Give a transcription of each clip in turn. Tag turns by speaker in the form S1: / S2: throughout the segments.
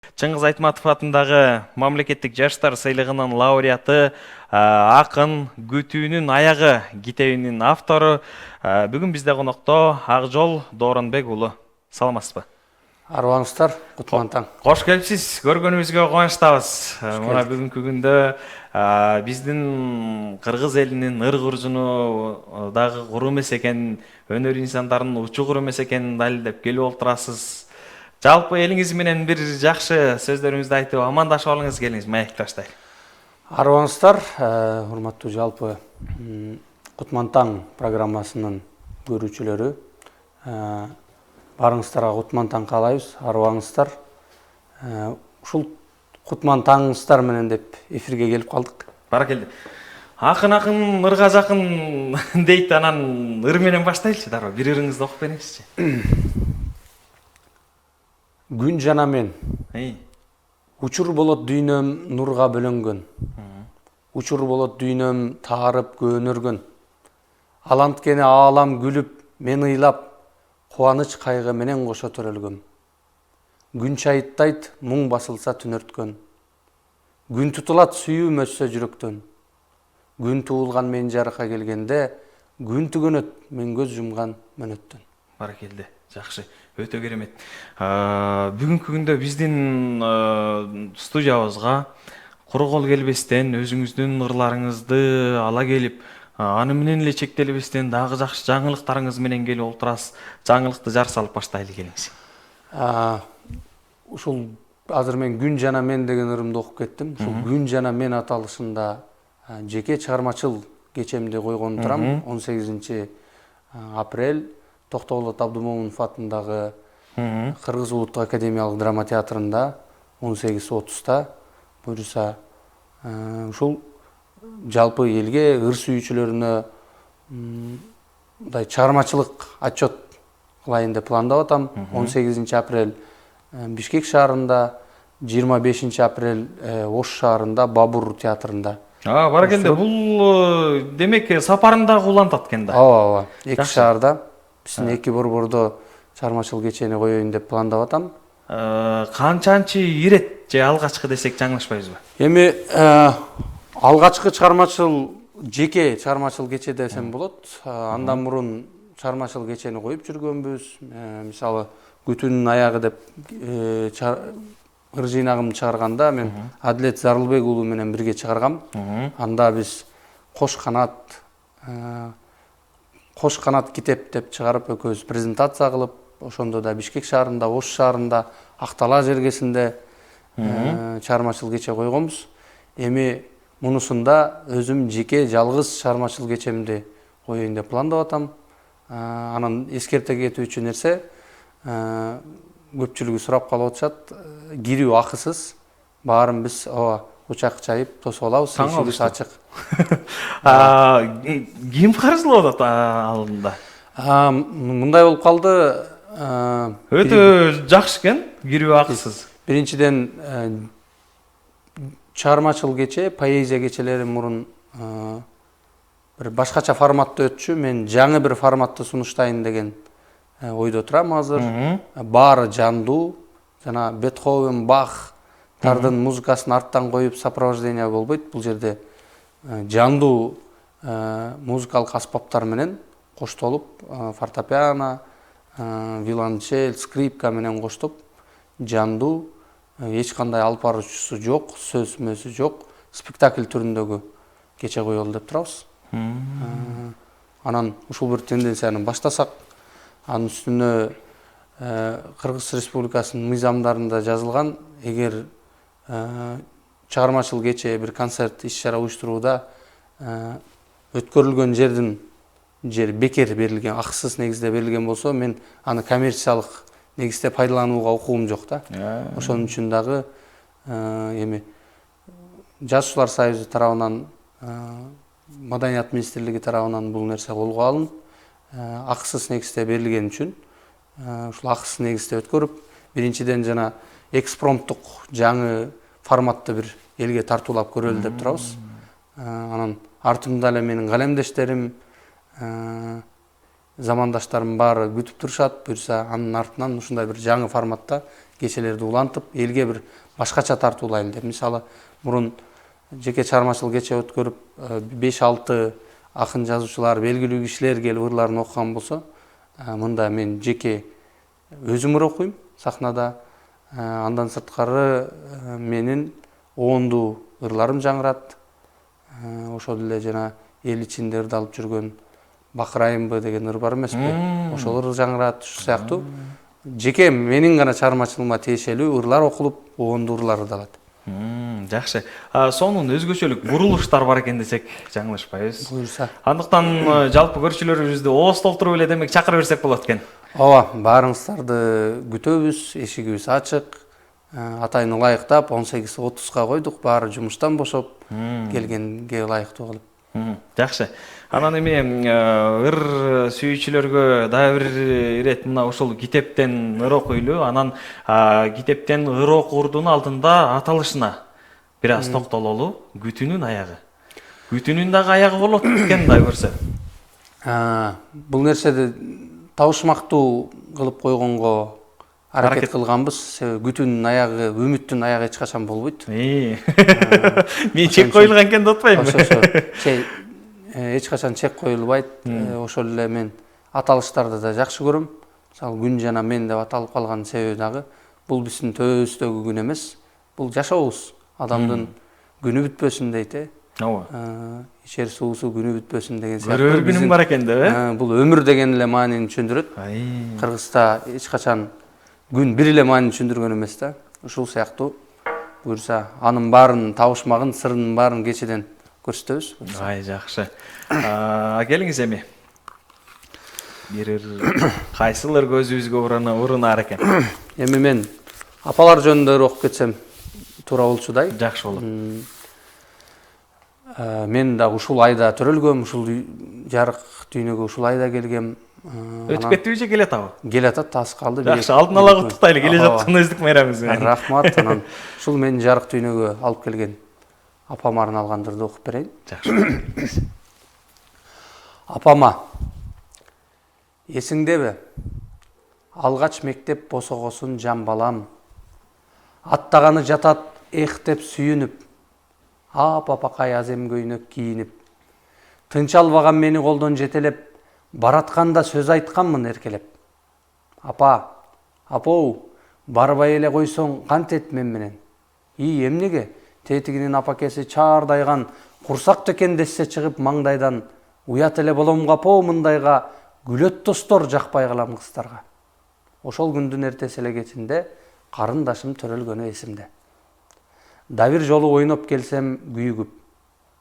S1: Чыңгыз Айтматов атындагы мамлекеттик жаштар сыйлыгынын лауреаты, акын Күтүүнүн аягы китебинин автору бүгүн бизде конокто Акжол Дооронбек уулу. Саламатсызбы?
S2: Арыбаңыздар, кутман таң.
S1: Кош келипсиз. Көргөнүбүзгө кубанычтабыз. Мына
S2: келдик.
S1: бүгүнкү күндө биздин кыргыз элинин ыр-куржуну дагы куру эмес экенин, өнөр инсандарынын учу куру эмес экенин далилдеп келип олтурасыз. Жалпы элиңиз менен бир жакшы сөздөрүңүздү айтып амандашып алыңыз, келиңиз маекти баштайлы.
S2: Арыбаңыздар, урматтуу жалпы Кутман таң программасынын көрүүчүлөрү. Барыңыздарга кутман таң каалайбыз, арыбаңыздар. Ушул кутман таңыңыздар менен деп эфирге келип калдык.
S1: Баракелде. Акын ырга жакын дейт, анан ыр менен баштайлычы дароо. Бир ырыңызды окуп бериңизчи.
S2: Күн жана мен. Учур болот дүйнөм нурга бөлөнгөн. Учур болот дүйнөм таарып көнөргөн. Аланткени аалам күлүп, мен ыйлап, кубаныч кайгы менен кошо төрөлгөм. Күн чайыттайт, муң басылса түнөрткөн. Күн тутулат сүйүүм өссө жүрөктөн. Күн туулган мен жарыкка келгенде, күн түгөнөт мен көз жумган мөнөттөн.
S1: Баракелде. Жакшы, өтө керемет. Бүгүнкү күндө биздин студиябызга куру кол келбестен өзүңүздүн ырларыңызды ала келип, аны менен эле чектелбестен дагы жакшы жаңылыктарыңыз менен келип олтурасыз. Жаңылыкты жар салып баштайлы, келиңиз.
S2: Ушул азыр мен күн жана мен деген ырымды окуп кеттим. Ушул күн жана мен аталышында жеке чыгармачыл кечемди койгон турам. 18 апрель Токтогулот Абдымомунов атындагы Кыргыз Улуттук академиялык драма театрында 18:30 буюрса, ушул жалпы элге, ыр сүйүүчүлөрүнө мындай чыгармачылык отчет кылайын деп пландап атам. 18 апрель Бишкек шаарында, 25 апрель Ош шаарында Бабур театрында.
S1: Баракелде, бул демек сапарында улантат экен да.
S2: Ооба, эки шаарда биздин эки борбордо чыгармачыл кечени коеюн деп пландап атам.
S1: Канчанчы ирет же алгачкы десек жаңылышпайбызбы?
S2: Эми алгачкы чыгармачыл жеке чыгармачыл кече десем болот. Андан мурун чыгармачыл кечени коюп жүргөнбүз. Мисалы Күтүүнүн аягы деп ыр жыйнагымды чыгарганда мен Адилет Зарылбек уулу менен бирге чыгаргам. Анда биз Кош канат китеп деп чыгарып, экөөбүз презентация кылып, ошондо да Бишкек шаарында, Ош шаарында, Актала жергесинде чыгармачыл кече койгонбуз. Эми мунусунда өзүм жеке жалгыз чыгармачыл кечемди коеюн деп пландап атам. Анан эскерте кетүүчү нерсе, көпчүлүгү сурап калып атышат, кирүү акысыз. Баарын биз учак чайып тосуп алабыз, эшигибиз ачык.
S1: Ким каржылап атат алдында?
S2: Мындай болуп калды.
S1: Өтө жакшы экен, кирүү акысыз.
S2: Биринчиден чыгармачыл кече, поэзия кечелери мурун бир башкача форматта өтчү. Мен жаңы бир форматты сунуштайын деген ойдо турам азыр. Баары жандуу, жана Бетховен, Бах тардын музыкасын арттан коюп сопровождение болбойт. Бул жерде жандуу музыкалык аспаптар менен коштолуп, фортепиано, виолончель, скрипка менен коштоп, жандуу, эч кандай алып баруучусу жок, сөз мөсү жок, спектакль түрүндөгү кече коелу деп турабыз. Анан ушул бир тенденцияны баштасак, анын үстүнө Кыргыз Республикасынын мыйзамдарында жазылган, эгер чыгармачыл кече бир концерт иш-чара уюштурууда өткөрүлгөн жер бекер берилген, акысыз негизде берилген болсо, мен аны коммерциялык негизде пайдаланууга укугум жок да. Ошон үчүн дагы эми Жазуучулар союзу тарабынан, Маданият министрлиги тарабынан бул нерсе колго алынып, акысыз негизде берилген үчүн ушул акысыз негизде өткөрүп, биринчиден жана экспромттук жаңы форматты бир элге тартуулап көрөлү деп турабыз. Анан артымда эле менин калемдештерим, замандаштарым баары күтүп турушат. Буюрса анын артынан ушундай бир жаңы форматта кечелерди улантып элге бир башкача тартуулайм деп. Мисалы мурун жеке чыгармачылык кече өткөрүп 5-6 акын жазуучулар, белгилүү кишилер келип ырларын окуган болсо, мында мен жеке өзүм ыр окуйм сахнада. Андан сырткары менин оонду ырларым жаңырат. Ошол эле жана эл ичинде ырдалып жүргөн Бакырайымбы деген ыр бар эмеспи? Ошол ыр жаңырат. Ушул сыяктуу жеке менин гана чыгармачылыгыма тиешелүү ырлар окулуп, оонду ырлар ырдалат.
S1: Жакшы. Сонун өзгөчөлүк бурулуштар бар экен десек жаңылышпайбыз.
S2: Буюрса.
S1: Андыктан жалпы көрүүчүлөрүбүздү ооз толтуруп эле демек чакыра берсек болот экен.
S2: Ооба, баарыңыздарды күтөбүз, эшигибиз ачык. Атайын ылайыктап 18:30га койдук, баары жумуштан бошоп келгенге ылайыктуу кылып.
S1: Жакшы. Анан эми ыр сүйүүчүлөргө дагы бир ирет мына ушул китептен ыр окуйлу. Анан китептен ыр окуурдун алдында аталышына бир аз токтололу. Күтүүнүн аягы. Күтүүнүн дагы аягы болот экен да көрсө.
S2: Бул нерседи табышмактуу кылып койгонго аракет кылганбыз. Себеби күтүүнүн аягы, үмүттүн аягы эч качан болбойт.
S1: Мен чек коюлган экен деп атпаймынбы?
S2: Ошо. Эч качан чек коюлбайт. Ошол эле мен аталыштарды да жакшы көрөм. Мисалы күн жана мен деп аталып калган себеби дагы бул биздин төбөбүздөгү күн эмес. Бул жашообуз. Адамдын күнү бүтпөсүн дейт. Ооба. Ичер суусу күнү бүтпөсүн деген сыяктуу.
S1: Өр күнүм бар экен деп,
S2: Бул өмүр деген эле маанини түшүндүрөт. Кыргызда эч качан күн бир эле маанини түшүндүргөн эмес да. Ушул сыяктуу буюрса анын баарын табышмагын, сырынын баарын кечеден көрсөтөбүз.
S1: Жакшы. Келиңиз эми. Бир кайсыл ыр көзүбүзгө урунар экен?
S2: Эми мен апалар жөнүндө ыр окуп кетсем туура болчудай.
S1: Жакшы болот.
S2: Мен да ушул айда төрөлгөм, ушул жарык дүйнөгө ушул айда келгем.
S1: Өтүп кеттиби же келатабы?
S2: Келатат, аз калды.
S1: Жакшы, алдын ала куттуктайлы келе жаткан өздүк майрамыңыз менен.
S2: Рахмат. Анан ушул менин жарык дүйнөгө алып келген апама арналган ырды окуп берейин.
S1: Жакшы.
S2: Апама, эсиңдеби? Алгач мектеп босогосун жан балам. Аттаганы жатат эх деп сүйүнүп. Апакай азем көйнөк кийинип. Тынч албаган мени колдон жетелеп, баратканда сөз айтканмын эркелеп. Апау, барбай эле койсоң кантет мен менен? Эмнеге? Тетигинин апакеси чаардайган, курсак экен десе чыгып маңдайдан. Уят эле болом капоо мындайга, күлөт достор жакпай калам кыздарга. Ошол күндүн эртеси эле кечинде карындашым төрөлгөнү эсимде. Да бир жолу ойноп келсем күйүгүп.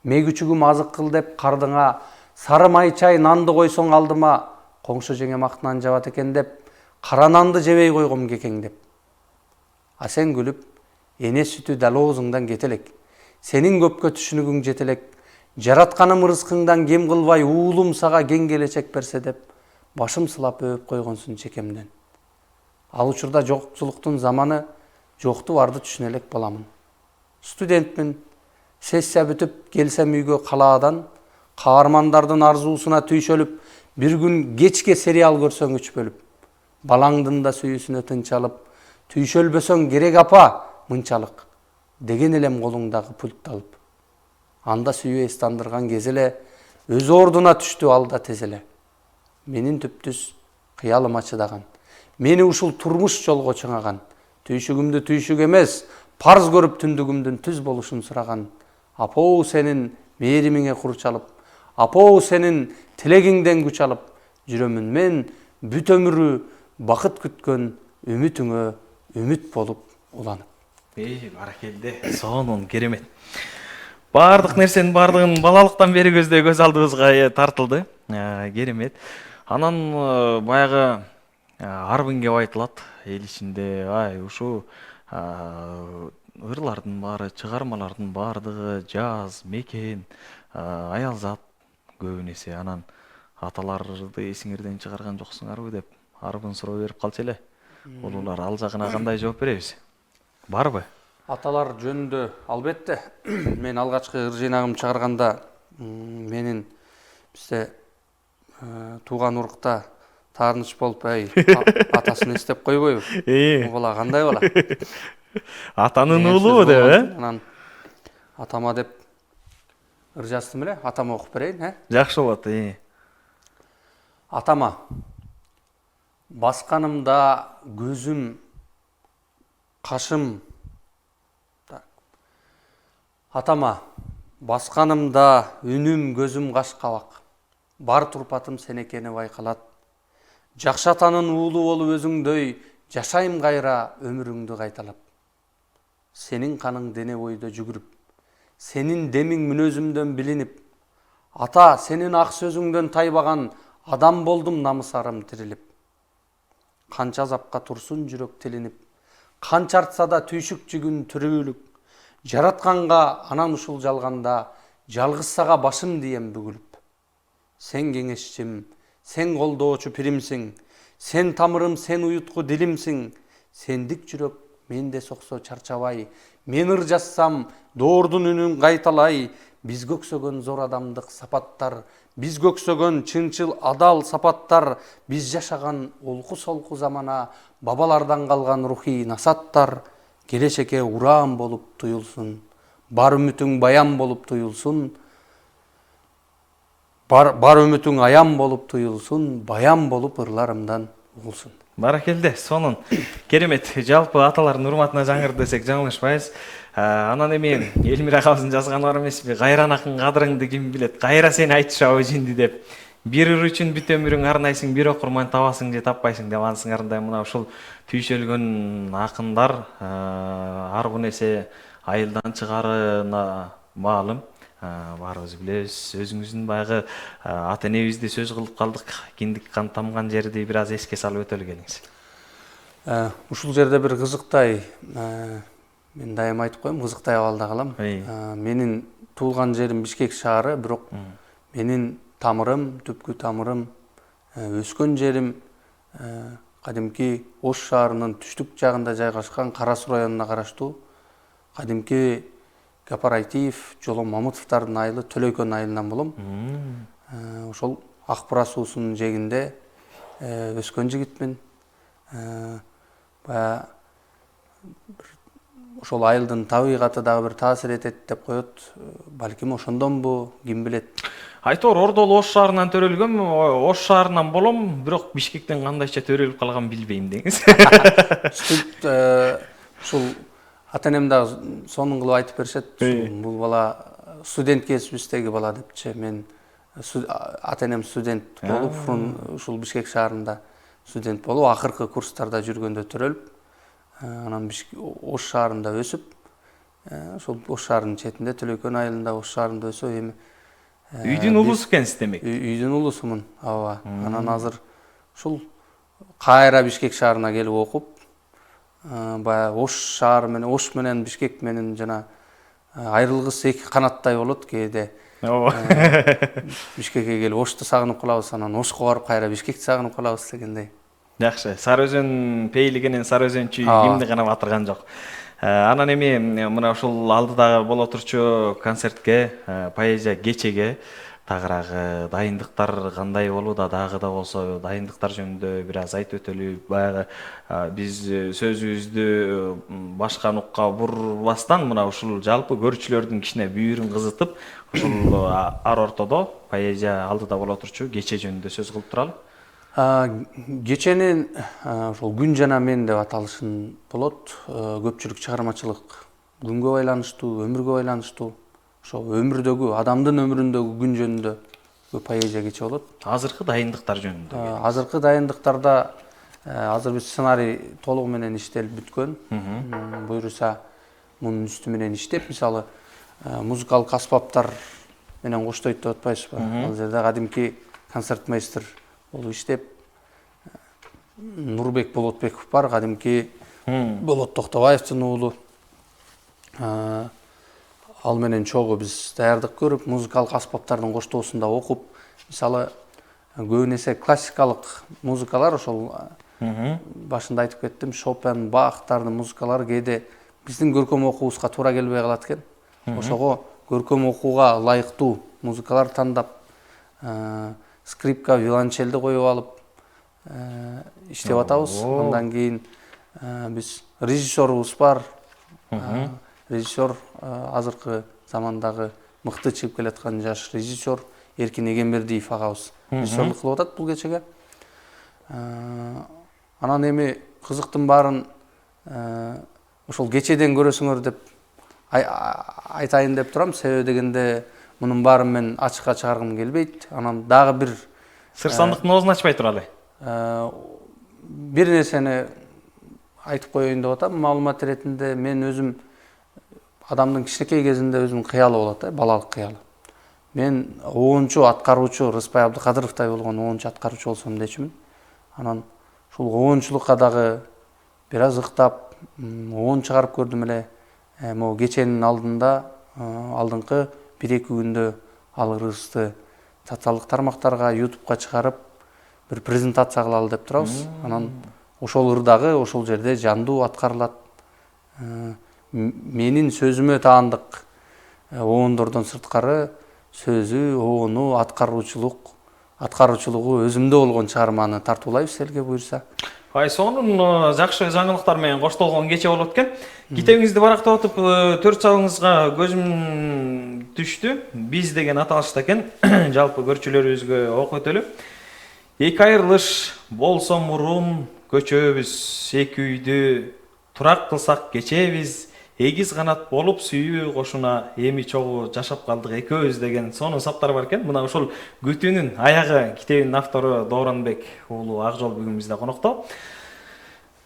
S2: Мегүчүгүм азык кыл деп кардыңа, сары май чай нанды койсоң алдыма, коңшу жеңе мактан жабат экен деп, кара нанды жебей койгом кекеңдеп. А сен күлүп, эне сүтү дал оозуңдан кетелек. Сенин көпкө түшүнүгүң жетелек. Жаратканым рызкыңдан кем кылбай, уулум сага кең келечек берсе деп, башым сылап өп койгонсуң чекемден. Ал учурда жокчулуктун заманы, жокту барды түшүнө элек баламын. Студентмин, сессия бүтүп келсем үйгө калаадан, каармандардын арзуусуна түйшөлүп, бир күн кечке сериал көрсөң үч бөлүп. Балаңдын да сүйүүсүнө тынчалып, түйшөлбөсөң керек апа, мынчалык, деген элем колуңдагы пультты алып. Анда сүйүү эстандырган кез эле, өз ордуна түштү алда тез эле. Менин түптүз кыялыма чыдаган. Мени ушул турмуш жолго чыңаган. Түйшүгүмдү түйшүк эмес, парз көрүп түндүгүмдүн түз болушун сураган. Апоо сенин мээримиңе кур чалып, апоо сенин тилегиңден күч алып, жүрөмүн мен бүт өмүрү бакыт күткөн үмүтүңө үмүт болуп уланып.
S1: Баракелде. Сонун, керемет. Бардык нерсенин бардыгын балалыктан бери көз алдыбызга тартылды. Керемет. Анан баягы арбын кеп айтылат эл ичинде. Ушу ырлардын баары, чыгармалардын бардыгы жаз, мекен, аялзат көбүн эсе. Анан аталарды эсиңерден чыгарган жоксуңарбы деп арбын суроо берип калчу эле. Улуулар ал жагына кандай жооп беребиз? Барбы?
S2: Аталар жөнүндө албетте. Мен алгачкы ыр жыйнагымды чыгарганда менин бизде тууган урукта таарыныч болуп, атасын эстеп койбойбу? Бул бала кандай бала?
S1: Атанын
S2: деген
S1: уулу
S2: сөз
S1: деп,
S2: болгон. Анан атама деп ыржастым эле, атама окуп берейин,
S1: Жакшы болот.
S2: Атама, басканымда көзүм, кашым. Атама, басканымда үнүм, көзүм каш кабак. Бар турпатым сен экени байкалат. Жакшы атанын уулу болуп өзүңдөй, жашайм кайра өмүрүңдү кайталап. Сенин каның дене бойдо жүгүрүп, сенин демиң мүнөзүмдөн билинип, ата, сенин ак сөзүңдөн тайбаган адам болдум намысарым тирилип. Канча азапка турсун жүрөк тилинип, канча артса да түйшүк жүгүн түрүүлүк. Жаратканга анан ушул жалганда, жалгыз сага башым дием бүгүлүп. Сен кеңешчим, сен колдоочу пиримсиң, сен тамырым, сен уютку дилимсиң. Сендик жүрөк менде соксо чарчабай, мен ыр жазсам, доордун үнүн кайталай. Биз көксөгөн зор адамдык сапаттар, биз көксөгөн чынчыл адал сапаттар, биз жашаган олку солку замана, бабалардан калган рухий насаттар. Келечекке ураан болуп туюлсун, бар үмүтүң баян болуп туюлсун. Бар үмүтүң аян болуп туюлсун, баян болуп ырларымдан угулсун.
S1: Баракелде, сонун. Керемет. Жалпы аталардын урматына жаңыр десек жаңылышпайбыз. Анан эми Элмира акабыздын жазганы бар эмеспи? Кайран акын кадырыңды ким билет? Кайра сени айтышабы жинди деп. Бир ыр үчүн бүт өмүрүң арнайсың, бир окурман табасың же таппайсың деп ансыңарындай мына ушул түйшөлгөн акындар ар бул нерсе айылдан чыгарына маалым. Баарыбыз билебиз. Өзүңүздүн баягы ата энебизди сөз кылып калдык. Киндик кан тамган жерди бир аз эске салып өтөлү келиңиз.
S2: Ушул жерде бир кызыктай, мен дайыма айтып коем, кызыктай абалда калам. Менин туулган жерим Бишкек шаары, бирок менин тамырым, түпкү тамырым, өскөн жерим кадимки Ош шаарынын түштүк жагында жайгашкан Кара Суу районуна караштуу кадимки Гапар Айтиев, Жолом Мамытовдардын айылы Төлөйкөн айылынан болом. Ошол Ак Бура суусунун жээгинде өскөн жигитмин. Баягы ошол айылдын табигаты дагы бир таасир этет деп коет. Балким ошондонбу, ким билет.
S1: Айтор ордол Ош шаарынан төрөлгөм, Ош шаарынан болом, бирок Бишкектен кандайча төрөлүп калган билбейм деңиз.
S2: Ушул ата-энем дагы сонун кылып айтып беришет. Бул бала студент кесибиздеги бала депчи. Мен ата-энем студент болуп, ушул Бишкек шаарында студент болуп, акыркы курстарда жүргөндө төрөлүп, анан Ош шаарында өсүп, ошол Ош шаарынын четинде Төлөйкөн айылында Ош шаарында өсүп, эми
S1: үйдүн улусу экенсиз демек.
S2: Үйдүн улусумун, ооба. Анан азыр ушул кайра Бишкек шаарына келип окуп, баягы Ош шаары менен, Ош менен Бишкек менен жана айрылгысы эки канаттай болот кээде.
S1: Ооба.
S2: Бишкекке келип Ошту сагынып калабыз, анан Ошко барып кайра Бишкекти сагынып калабыз дегендей.
S1: Жакшы. Сары өзөн пейилигенен Сары өзөнчү кимди гана батырган жок. Анан эми мына ушул алдыдагы боло турчу концертке, поэзия кечеге тагыраагы дайындыктар кандай болууда, дагы да болсо дайындыктар жөнүндө бир аз айтып өтөлү. Баягы биз сөзүбүздү башка нукка бурбастан мына ушул жалпы көрүүчүлөрдүн кичине бүйүрүн кызытып, ушул ар ортодо поэзия алдыда боло турчу кече жөнүндө сөз кылып туралы.
S2: Кеченин ошол күн жана мен деп аталышын болот. Көпчүлүк чыгармачылык күнгө байланыштуу, өмүргө байланыштуу, ошол өмүрдөгү, адамдын өмүрүндөгү күн жөнүндө поэзия кече болот.
S1: Азыркы дайындыктар жөнүндө.
S2: Азыркы дайындыктарда азыр биз сценарий толугу менен иштелип бүткөн. Буюрса мунун үстү менен иштеп, мисалы музыкалык аспаптар менен коштойт деп атпайсызбы? Ал жерде кадимки концертмейстер болуп иштеп, Нурбек Болотбеков бар, кадимки Болот Токтобаевдин уулу. Ал менен чогуу биз даярдык көрүп, музыкалык аспаптардын коштоосунда окуп, мисалы көбүн эсе классикалык музыкалар, ошол башында айтып кеттим, Шопен, Бахтардын музыкалары кээде биздин көркөм окуубузга туура келбей калат экен. Ошого көркөм окууга ылайыктуу музыкалар тандап, скрипка, виолончелди коюп алып, иштеп атабыз. Андан кийин биз режиссерубуз бар. Режиссер азыркы замандагы мыкты чыгып келаткан жаш режиссер Эркин Эгембердиев агабыз режиссерлук кылып атат бул кечеге. Анан эми кызыктын баарын ошол кечеден көрөсүңөр деп айтайын деп турам. Себеби дегенде мунун баарын мен ачыкка чыгаргым келбейт. Анан дагы бир
S1: сыр сандыктын оозун ачпай туралы.
S2: Бир нерсени айтып коеюн деп атам. Маалымат иретинде мен өзүм адамдын кичинекей кезинде өзүнүн кыялы болот, балалык кыялы. Мен оончу аткаруучу Рыспай Абдыкадыровдай болгон оончу аткаруучу болсом дечүмүн. Анан ушул оончулукка дагы бир аз ыктап, оон чыгарып көрдүм эле. Могу кеченин алдында алдыңкы 1-2 күндө ал ырысты социалдык тармактарга, YouTube'га чыгарып бир презентация кылалы деп турабыз. Анан ошол ырдагы ошол жерде жандуу аткарылат. Менин сөзүмө таандык оондордон сырткары сөзү, оону, аткаруучулугу өзүмдө болгон чыгарманы тартуулайбыз элге буюрса.
S1: Сонун жакшы жаңылыктар менен коштолгон кече болот экен. Китебиңизди барактап отуп, 4 сабыңызга көзүм түштү. Биз деген аталышта экен. Жалпы көрчүлөрүбүзгө окуп өтөлү. Эки айрылыш болсо мурун көчөбүз, эки үйдү турак кылсак кечебиз. Эгиз канат болуп сүйүү кошуна эми чогуу жашап калдык экөөбүз деген сонун саптар бар экен. Мына ошол күтүүнүн аягы китебинин автору Дооронбек уулу Акжол бүгүн бизде конокто.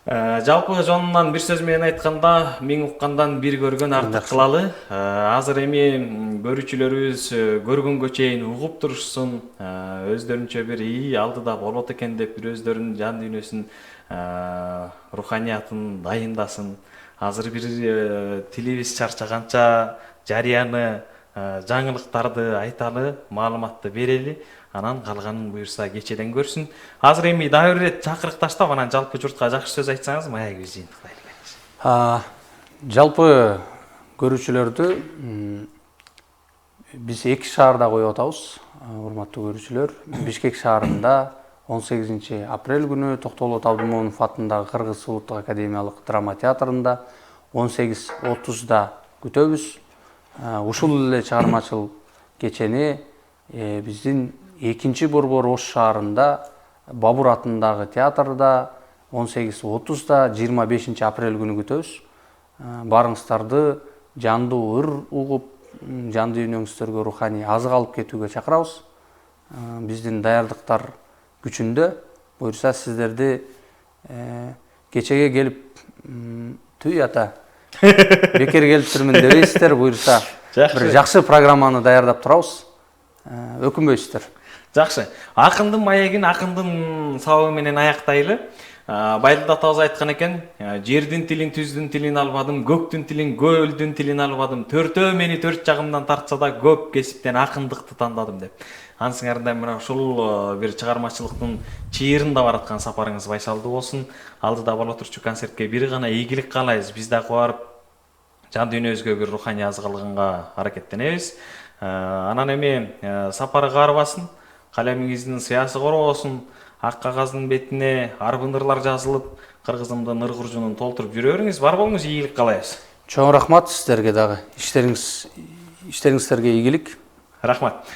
S1: Жалпы жонунан бир сөз менен айтканда, миң уккандан бир көргөн артык кылалы. Азыр эми көрүүчүлөрүбүз көргөнгө чейин угуп турушсын, өздөрүнчө бир алдыда болот экен деп бир өздөрүнүн жан дүйнөсүн, руханиятын дайындасын. Азыр бир тилибиз чарчаганча жарыяны, жаңылыктарды айталы, маалыматты берели, анан калганын буюрса кечеден көрсүн. Азыр эми дагы бир ирет чакырык таштап, анан жалпы журтка жакшы сөз айтсаңыз, маягыбыз жыйынтыктайлы.
S2: Жалпы көрүүчүлөрдү биз 2 шаарда коюп атабыз, урматтуу көрүүчүлөр. Бишкек шаарында 18 апрель күнү Токтолот Абдымомунов атындагы Кыргыз улуттук академиялык драма театрында 18:30-да күтөбүз. Ушул эле чыгармачыл кечени биздин 2-борбор Ош шаарында Бабур атындагы театрда 18:30-да 25 апрель күнү күтөбүз. Барыңыздарды жандуу ыр угуп, жан дүйнөңүздөргө руханий азык алып кетүүгө чакырабыз. Биздин даярдыктар күчүндө. Буюрса сиздерди кечеге келип түй ата бекер келиптирмин дебейсиздер. Буюрса бир жакшы программаны даярдап турабыз. Өкүнбөйсүздөр.
S1: Жакшы. Акындын маегин акындын сабагы менен аяктайлы. Байдыл атабыз айткан экен, жердин тилин, түздүн тилин албадым, көктүн тилин, көлдүн тилин албадым, төртөө мени төрт жагымдан тартса да көп кесиптен акындыкты тандадым деп. Ансыңарында мына ушул бир чыгармачылыктын чыйырында бараткан сапарыңыз байсалдуу болсун. Алдыда боло турчу концертке бир гана ийгилик каалайбыз. Биз да барып жан дүйнөбүзгө бир руханий азык алганга аракеттенебиз. Анан эми сапарга арбасын, калемиңиздин сыясы коробосун, ак кагаздын бетине арбын ырлар жазылып, кыргызымдын ыр куржунун толтуруп жүрө бериңиз. Бар болуңуз, ийгилик каалайбыз.
S2: Чоң рахмат сиздерге дагы. Иштериңиздерге ийгилик.
S1: Рахмат.